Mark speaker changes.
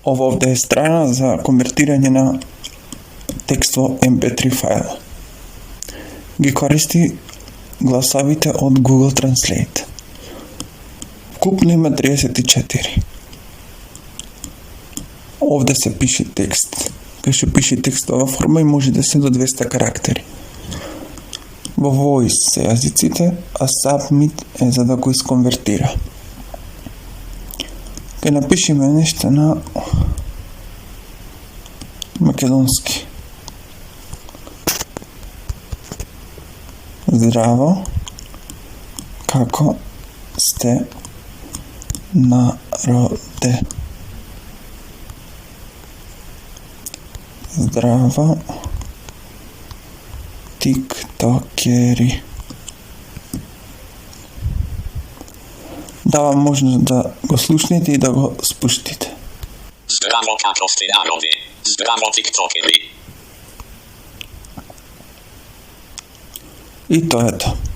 Speaker 1: Ovo ovdje je strana za konvertiranje na tekstvo MP3 fajla. Ги користи гласовите от Google Translate. Вкупно има 34. Овде се пише текст. Пише текстова форма и може да се до 200 карактери. Во Voice се јазиците, а Submit е за да го исконвертира. Ке напишеме нешто на македонски. Здраво, како сте народе? Здраво, тиктокери. Давам можност да го слушнете и да го спуштите.
Speaker 2: Здраво, како сте народе? Здраво, тиктокери.
Speaker 1: И тоа е тоа.